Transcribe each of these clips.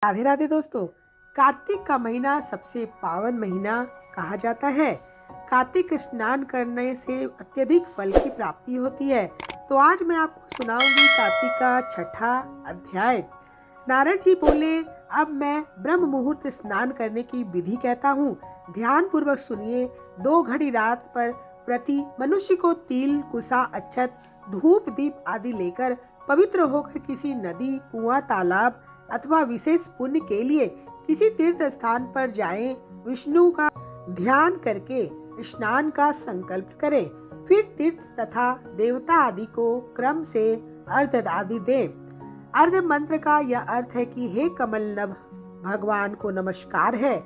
राधे राधे दोस्तों। कार्तिक का महीना सबसे पावन महीना कहा जाता है। कार्तिक स्नान करने से अत्यधिक फल की प्राप्ति होती है। तो आज मैं आपको सुनाऊंगी कार्तिक का छठा अध्याय। नारद जी बोले, अब मैं ब्रह्म मुहूर्त स्नान करने की विधि कहता हूँ। ध्यान पूर्वक सुनिए। 2 घड़ी रात पर प्रति मनुष्य को तिल, कुसा, अक्षत, धूप, दीप आदि लेकर पवित्र होकर किसी नदी, कुआं, तालाब अथवा विशेष पुण्य के लिए किसी तीर्थ स्थान पर जाएं। विष्णु का ध्यान करके स्नान का संकल्प करें। फिर तीर्थ तथा देवता आदि को क्रम से अर्घ्य आदि दें। अर्घ्य मंत्र का यह अर्थ है कि हे कमल नभ, भगवान को नमस्कार है।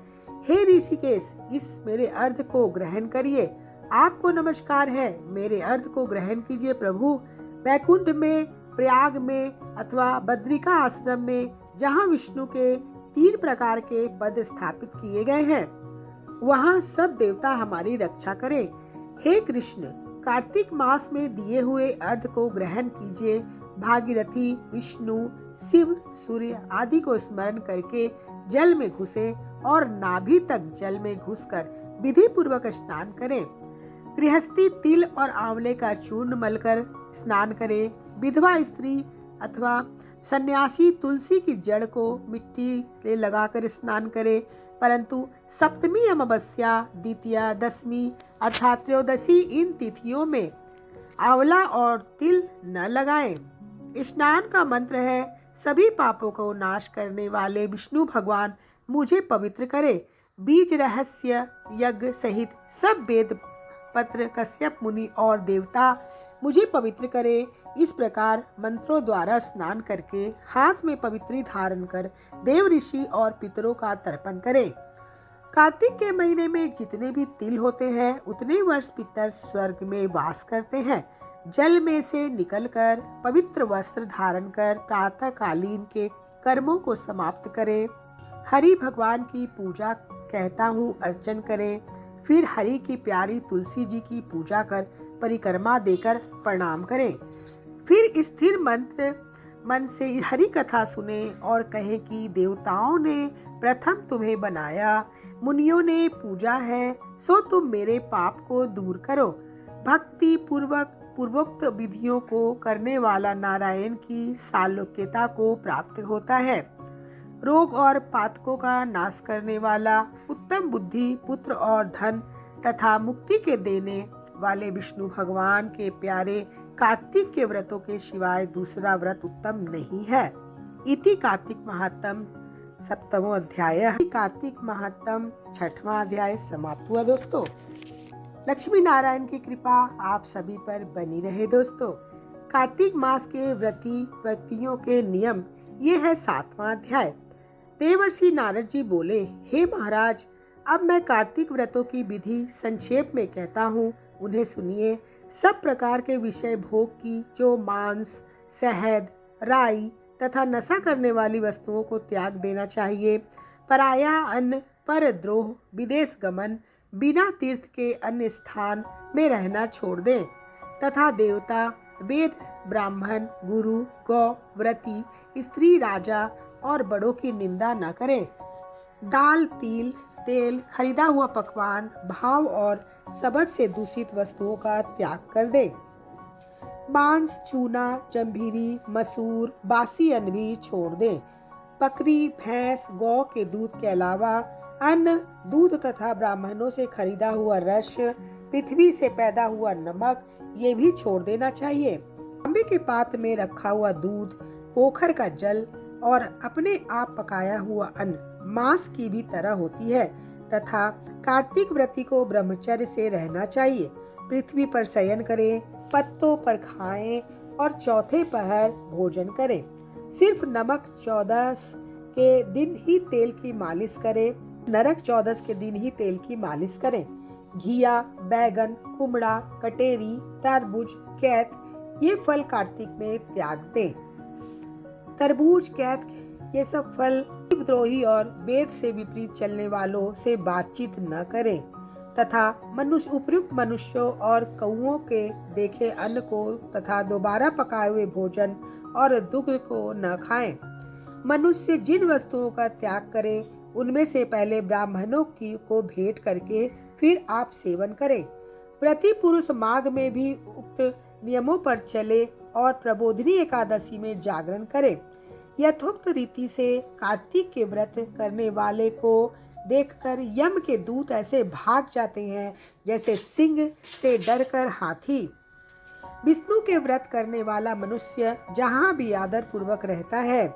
हे ऋषिकेश, इस मेरे अर्घ्य को ग्रहण करिए। आपको नमस्कार है, मेरे अर्घ्य को ग्रहण कीजिए प्रभु। वैकुंठ में, प्रयाग में अथवा बद्रिका आश्रम में, जहाँ विष्णु के 3 प्रकार के पद स्थापित किए गए हैं, वहाँ सब देवता हमारी रक्षा करें। हे कृष्ण, कार्तिक मास में दिए हुए अर्घ्य को ग्रहण कीजिए। भागीरथी, विष्णु, शिव, सूर्य आदि को स्मरण करके जल में घुसे और नाभि तक जल में घुसकर विधि पूर्वक स्नान करें। गृहस्थी तिल और आंवले का चूर्ण मलकर स्नान करे। विधवा स्त्री अथवा सन्यासी तुलसी की जड़ को मिट्टी से लगाकर स्नान करे, परंतु सप्तमी, अमावस्या, द्वितीया, दशमी अर्थात त्रयोदशी इन तिथियों में आंवला और तिल न लगाएं। स्नान का मंत्र है, सभी पापों को नाश करने वाले विष्णु भगवान मुझे पवित्र करे। बीज रहस्य यज्ञ सहित सब वेद पत्र, कश्यप मुनि और देवता मुझे पवित्र करे। इस प्रकार मंत्रों द्वारा स्नान करके हाथ में पवित्री धारण कर देव, ऋषि और पितरों का तर्पण करें। कार्तिक के महीने में जितने भी तिल होते हैं उतने वर्ष पितर स्वर्ग में वास करते हैं। जल में से निकलकर पवित्र वस्त्र धारण कर प्रातः कालीन के कर्मों को समाप्त करें। हरि भगवान की पूजा कहता हूँ अर्चन करें। फिर हरि की प्यारी तुलसी जी की पूजा कर परिक्रमा देकर प्रणाम करें। फिर स्थिर मंत्र मन से हरि कथा सुने और कहें कि देवताओं ने प्रथम तुम्हें बनाया, मुनियों ने पूजा है, सो तुम मेरे पाप को दूर करो। भक्ति पूर्वक पूर्वोक्त विधियों को करने वाला नारायण की सालोक्यता को प्राप्त होता है। रोग और पातकों का नाश करने वाला, उत्तम बुद्धि, पुत्र और धन तथा मुक्ति के देने वाले विष्णु भगवान के प्यारे कार्तिक के व्रतों के सिवाय दूसरा व्रत उत्तम नहीं है। इति कार्तिक महात्म सप्तमो अध्याय। कार्तिक महात्म छठवां अध्याय समाप्त हुआ दोस्तों। लक्ष्मी नारायण की कृपा आप सभी पर बनी रहे दोस्तों। कार्तिक मास के व्रती व्यक्तियों के नियम ये है 7वां अध्याय। देवर्षि नारद जी बोले, हे महाराज, अब मैं कार्तिक व्रतों की विधि संक्षेप में कहता हूँ, उन्हें सुनिए। सब प्रकार के विषय भोग की, जो मांस, शहद, राई तथा नशा करने वाली वस्तुओं को त्याग देना चाहिए। पराया अन्न, परद्रोह, विदेश गमन, बिना तीर्थ के अन्य स्थान में रहना छोड़ दें तथा देवता, वेद, ब्राह्मण, गुरु, गौ, व्रती, स्त्री, राजा और बड़ों की निंदा न करें। दाल, तिल, तेल, खरीदा हुआ पकवान, भाव और शबद से दूषित वस्तुओं का त्याग कर दे। मांस, चूना, जंभीरी, मसूर, बासी अन्न भी छोड़ दें। बकरी, भैंस, गौ के दूध के अलावा अन्न, दूध तथा ब्राह्मणों से खरीदा हुआ रस, पृथ्वी से पैदा हुआ नमक ये भी छोड़ देना चाहिए। तांबे के पात्र में रखा हुआ दूध, पोखर का जल और अपने आप पकाया हुआ अन्न मांस की भी तरह होती है तथा कार्तिक व्रती को ब्रह्मचर्य से रहना चाहिए। पृथ्वी पर शयन करें, पत्तों पर खाएं और चौथे पहर भोजन करें। सिर्फ नमक 14 के दिन ही तेल की मालिश करें। नरक 14 के दिन ही तेल की मालिश करें। घिया, बैगन, कुमड़ा, कटेरी, तरबूज, कैत ये फल कार्तिक में त्याग दें। तरबूज, कैत ये सब फल द्रोही और वेद से विपरीत चलने वालों से बातचीत न करें तथा उपयुक्त मनुष्यों और कौओं के देखे अन्न को तथा दोबारा पकाए हुए भोजन और दुग्ध को न खाएं। मनुष्य जिन वस्तुओं का त्याग करे उनमें से पहले ब्राह्मणों की को भेंट करके फिर आप सेवन करें। व्रती पुरुष माघ में भी उक्त नियमों पर चले और प्रबोधिनी एकादशी में जागरण करे। यथोक्त रीति से कार्तिक के व्रत करने वाले को देखकर यम के दूत ऐसे भाग जाते हैं जैसे सिंह से डरकर हाथी। विष्णु के व्रत करने वाला मनुष्य जहाँ भी आदर पूर्वक रहता है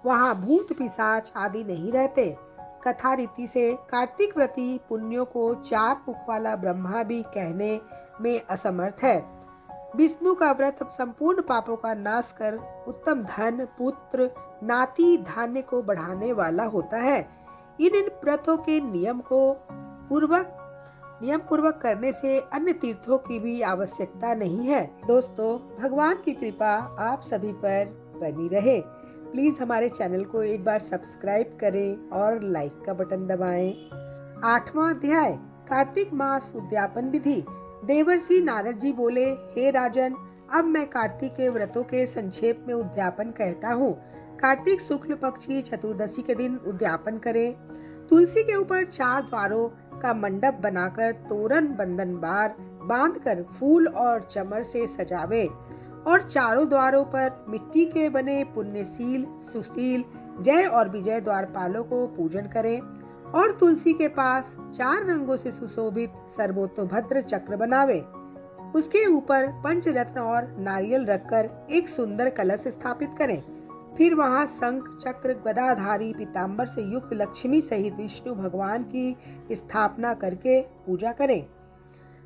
वहाँ भूत पिशाच आदि नहीं रहते। कथा रीति से कार्तिक व्रती पुण्यों को 4 मुख वाला ब्रह्मा भी कहने में असमर्थ है। विष्णु का व्रत संपूर्ण पापों का नाश कर उत्तम धन, पुत्र, नाती, धान्य को बढ़ाने वाला होता है। इन व्रतों के नियम पूर्वक करने से अन्य तीर्थों की भी आवश्यकता नहीं है। दोस्तों, भगवान की कृपा आप सभी पर बनी रहे। प्लीज हमारे चैनल को एक बार सब्सक्राइब करें और लाइक का बटन दबाएं। 8वां अध्याय, कार्तिक मास उद्यापन विधि। देवर्षि नारद जी बोले, हे राजन, अब मैं कार्तिक के व्रतों के संक्षेप में उद्यापन कहता हूँ। कार्तिक शुक्ल पक्ष की चतुर्दशी के दिन उद्यापन करें। तुलसी के ऊपर 4 द्वारों का मंडप बनाकर तोरण बंधन बार बांधकर फूल और चमर से सजावे और चारों द्वारों पर मिट्टी के बने पुण्यशील, सुशील, जय और विजय द्वारपालों को पूजन करें और तुलसी के पास 4 रंगों से सुशोभित सर्वतोभद्र चक्र बनावे। उसके ऊपर पंचरत्न और नारियल रखकर एक सुंदर कलश स्थापित करें। फिर वहां शंख, चक्र, गदाधारी पीताम्बर से युक्त लक्ष्मी सहित विष्णु भगवान की स्थापना करके पूजा करें।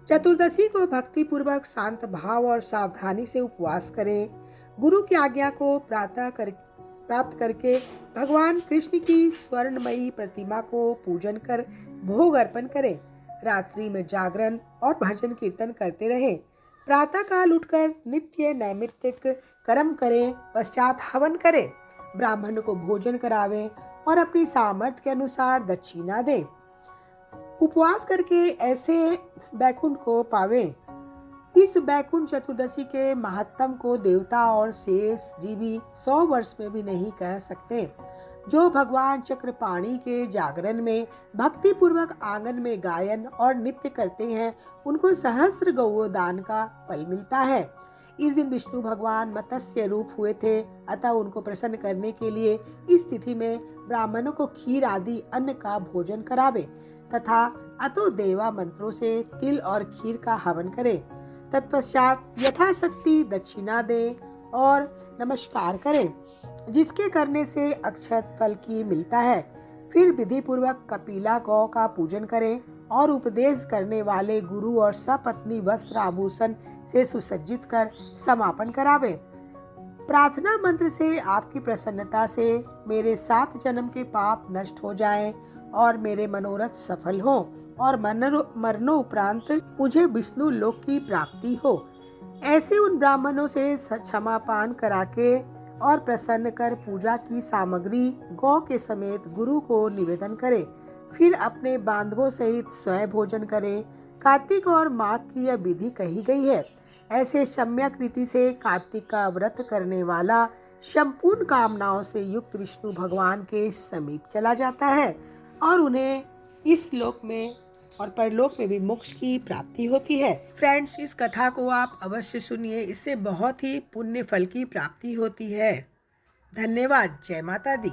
चतुर्दशी को भक्ति पूर्वक शांत भाव और सावधानी से उपवास करें। गुरु की आज्ञा को प्राप्त करके भगवान कृष्ण की स्वर्णमयी प्रतिमा को पूजन कर भोग अर्पण करें। रात्रि में जागरण और भजन कीर्तन करते रहें। प्रातः काल उठकर नित्य नैमित्तिक कर्म करें, पश्चात हवन करें, ब्राह्मण को भोजन करावें और अपनी सामर्थ्य के अनुसार दक्षिणा दें। उपवास करके ऐसे बैकुंठ को पावें। इस बैकुंठ चतुर्दशी के महात्म को देवता और शेष जीवी 100 वर्ष में भी नहीं कह सकते। जो भगवान चक्रपाणी के जागरण में भक्ति पूर्वक आंगन में गायन और नृत्य करते हैं उनको सहस्त्र गौदान का फल मिलता है। इस दिन विष्णु भगवान मत्स्य रूप हुए थे, अतः उनको प्रसन्न करने के लिए इस तिथि में ब्राह्मणों को खीर आदि अन्न का भोजन करावे तथा अतो देवा मंत्रों से तिल और खीर का हवन करें। तत्पश्चात यथाशक्ति दक्षिणा दें और नमस्कार करें, जिसके करने से अक्षत फल की मिलता है। फिर विधि पूर्वक कपिला गौ का पूजन करें और उपदेश करने वाले गुरु और सपत्नी वस्त्र आभूषण से सुसज्जित कर समापन करावे। प्रार्थना मंत्र से आपकी प्रसन्नता से मेरे 7 जन्म के पाप नष्ट हो जाएं और मेरे मनोरथ सफल हो और मरणोपरांत मुझे विष्णु लोक की प्राप्ति हो। ऐसे उन ब्राह्मणों से क्षमा पान करा के और प्रसन्न कर पूजा की सामग्री गौ के समेत गुरु को निवेदन करें। फिर अपने बांधवों सहित स्वयं भोजन करें। कार्तिक और माघ की यह विधि कही गई है। ऐसे सम्यक रीति से कार्तिक का व्रत करने वाला संपूर्ण कामनाओं से युक्त विष्णु भगवान के समीप चला जाता है और उन्हें इस लोक में और परलोक में भी मोक्ष की प्राप्ति होती है। फ्रेंड्स, इस कथा को आप अवश्य सुनिए, इससे बहुत ही पुण्य फल की प्राप्ति होती है। धन्यवाद। जय माता दी।